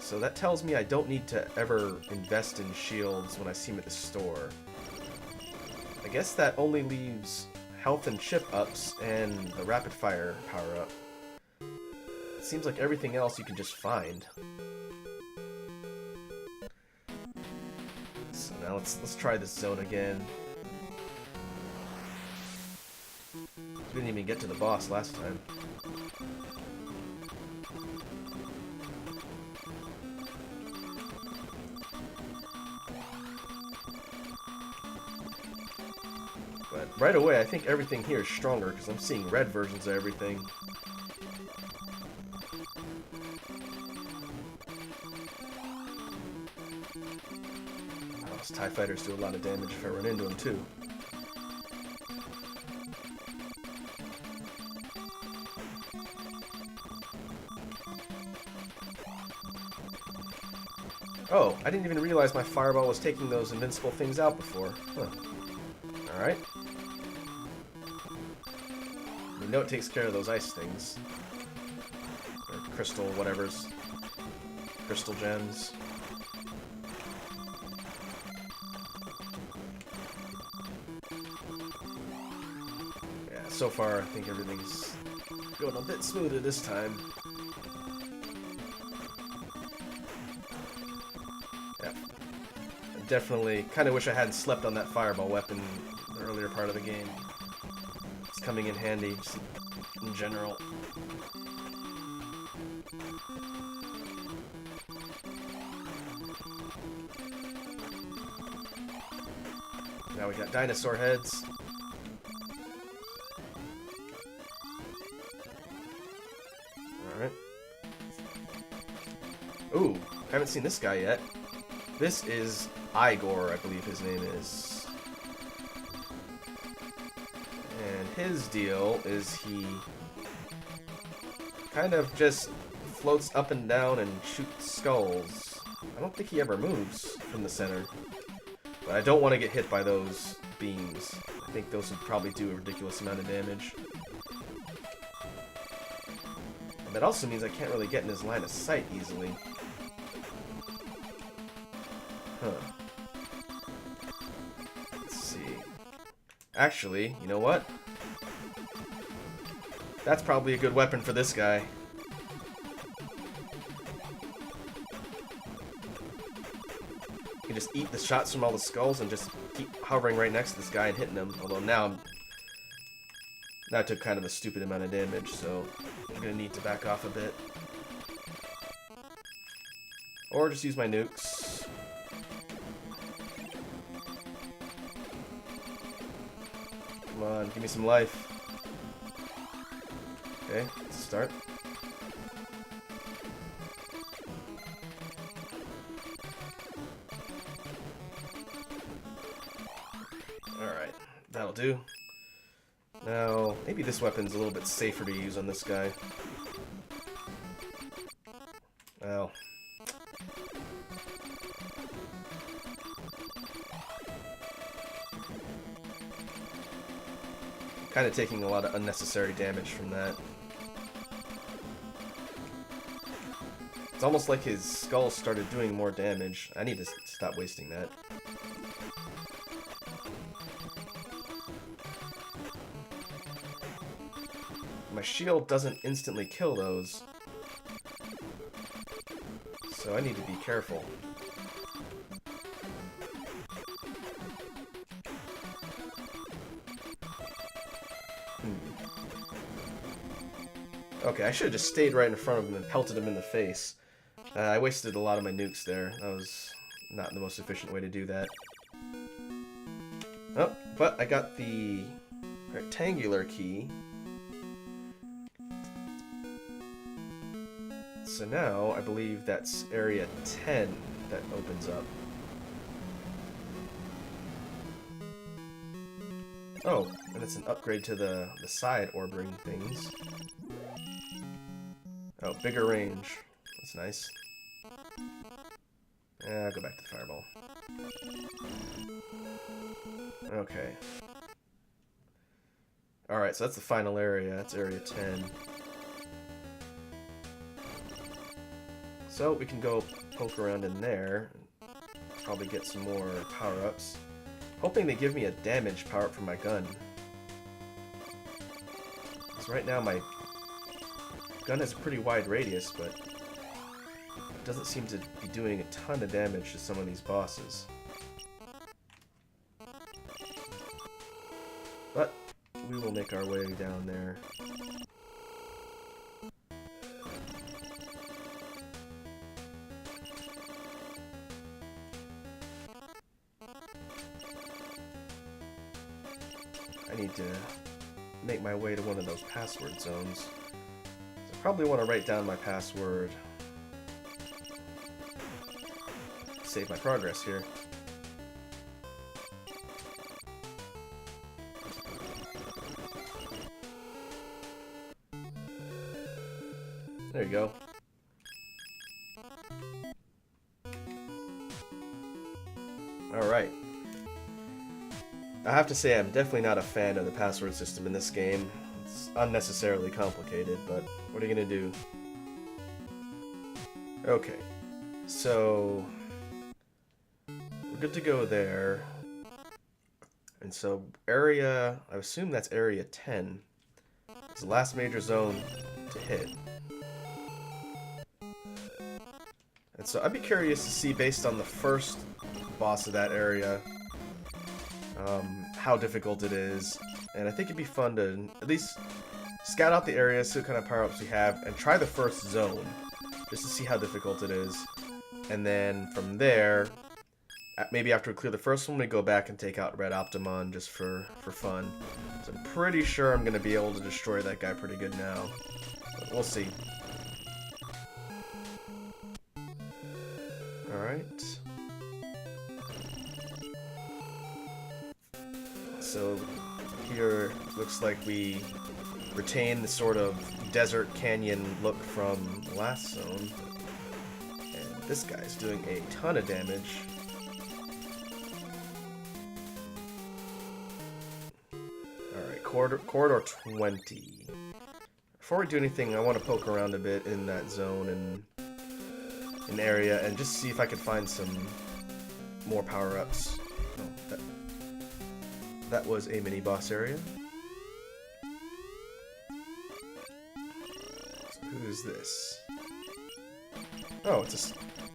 so that tells me I don't need to ever invest in shields when I see them at the store. I guess that only leaves health and chip ups and the rapid fire power up. It seems like everything else you can just find. So now let's try this zone again. We didn't even get to the boss last time. But right away, I think everything here is stronger because I'm seeing red versions of everything. Oh, those TIE fighters do a lot of damage if I run into them too. Oh, I didn't even realize my fireball was taking those invincible things out before. Huh. Alright. We know it takes care of those ice things. Or crystal whatevers. Crystal gems. Yeah, so far I think everything's going a bit smoother this time. Definitely kind of wish I hadn't slept on that fireball weapon in the earlier part of the game. It's coming in handy, just in general. Now we got dinosaur heads. Alright. Ooh, haven't seen this guy yet. This is Eyegore, I believe his name is. And his deal is he kind of just floats up and down and shoots skulls. I don't think he ever moves from the center. But I don't want to get hit by those beams. I think those would probably do a ridiculous amount of damage. And that also means I can't really get in his line of sight easily. Huh. Let's see. Actually, you know what? That's probably a good weapon for this guy. You can just eat the shots from all the skulls and just keep hovering right next to this guy and hitting him. Although now that took kind of a stupid amount of damage, so I'm gonna need to back off a bit. Or just use my nukes. Come on, give me some life. Okay, let's start. Alright, that'll do. Now, maybe this weapon's a little bit safer to use on this guy. Well. Kind of taking a lot of unnecessary damage from that. It's almost like his skull started doing more damage. I need to stop wasting that. My shield doesn't instantly kill those, so I need to be careful. Okay, I should have just stayed right in front of him and pelted him in the face. I wasted a lot of my nukes there. That was not the most efficient way to do that. Oh, but I got the rectangular key. So now, I believe that's area 10 that opens up. Oh, and it's an upgrade to the side orbiting things. Oh, bigger range. That's nice. I'll go back to the fireball. Okay. Alright, so that's the final area. That's area 10. So we can go poke around in there. Probably get some more power-ups. Hoping they give me a damage power-up for my gun. Because right now my gun has a pretty wide radius, but it doesn't seem to be doing a ton of damage to some of these bosses. But we will make our way down there. I need to make my way to one of those password zones. So I probably want to write down my password. Save my progress here. There you go. Alright. I have to say I'm definitely not a fan of the password system in this game. It's unnecessarily complicated, but what are you gonna do? Okay. So we're good to go there. And so area, I assume that's area 10. It's the last major zone to hit. And so I'd be curious to see, based on the first boss of that area, how difficult it is. And I think it'd be fun to at least scout out the area, see what kind of power-ups we have, and try the first zone, just to see how difficult it is. And then from there, maybe after we clear the first one, we go back and take out Red Optimon just for fun. So I'm pretty sure I'm going to be able to destroy that guy pretty good now. But we'll see. Alright. So here looks like we retain the sort of desert canyon look from the last zone. And this guy's doing a ton of damage. Alright, corridor 20. Before we do anything, I want to poke around a bit in that zone and an area and just see if I can find some more power-ups. Oh, that was a mini-boss area. So who is this? Oh, it's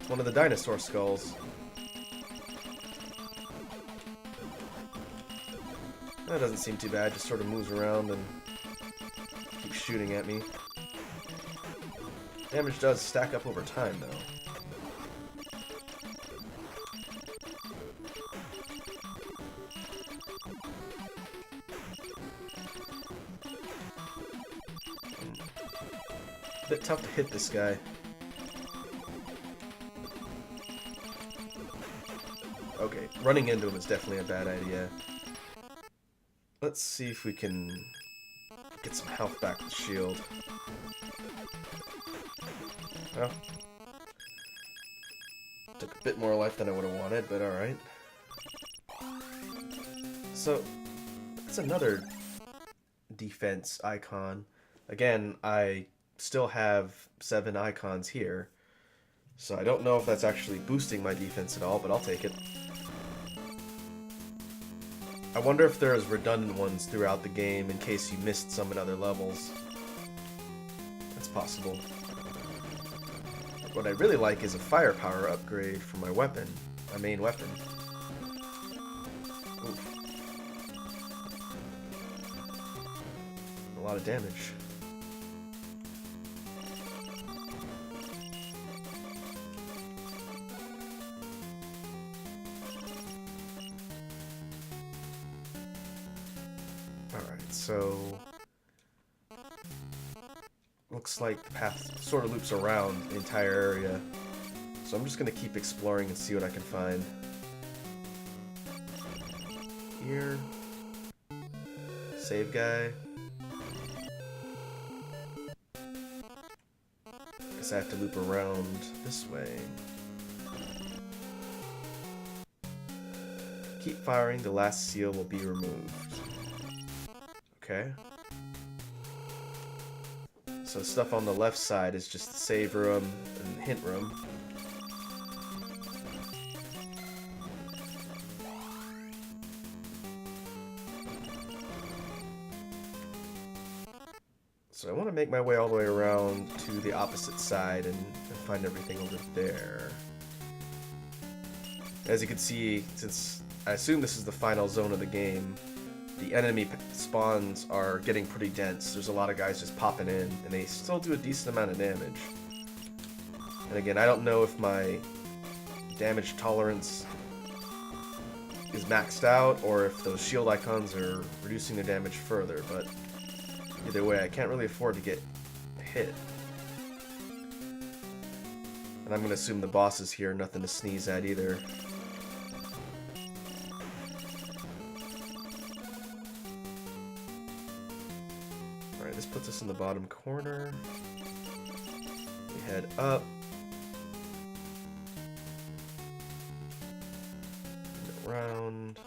one of the dinosaur skulls. That doesn't seem too bad, just sort of moves around and keeps shooting at me. Damage does stack up over time, though. Bit tough to hit this guy. Okay, running into him is definitely a bad idea. Let's see if we can get some health back with shield. Well, took a bit more life than I would have wanted, but alright. So, that's another defense icon. Again, I still have 7 icons here, so I don't know if that's actually boosting my defense at all, but I'll take it. I wonder if there's redundant ones throughout the game in case you missed some in other levels. That's possible. What I really like is a firepower upgrade for my weapon, my main weapon. Oof. A lot of damage. Alright, so looks like the path sort of loops around the entire area. So I'm just going to keep exploring and see what I can find. Here. Save guy. Guess I have to loop around this way. Keep firing, the last seal will be removed. Okay. So stuff on the left side is just the save room, and hint room. So I want to make my way all the way around to the opposite side and find everything over there. As you can see, since I assume this is the final zone of the game, the enemy spawns are getting pretty dense. There's a lot of guys just popping in, and they still do a decent amount of damage. And again, I don't know if my damage tolerance is maxed out, or if those shield icons are reducing their damage further, but either way, I can't really afford to get hit. And I'm going to assume the bosses here are nothing to sneeze at either. Alright, this puts us in the bottom corner. We head up. Around.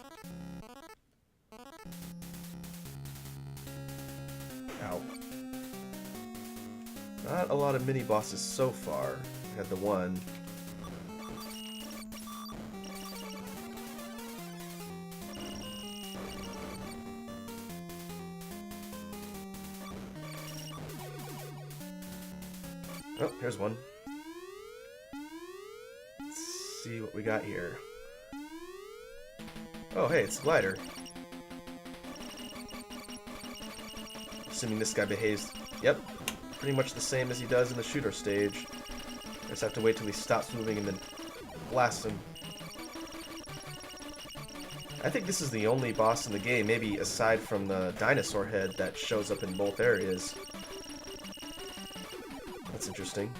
Ow. Not a lot of mini bosses so far. We had the one. Oh, here's one. Let's see what we got here. Oh, hey, it's a glider. Assuming this guy behaves, yep, pretty much the same as he does in the shooter stage. I just have to wait till he stops moving and then blast him. I think this is the only boss in the game, maybe aside from the dinosaur head, that shows up in both areas. That's interesting.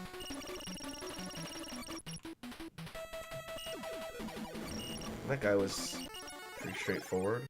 That guy was pretty straightforward.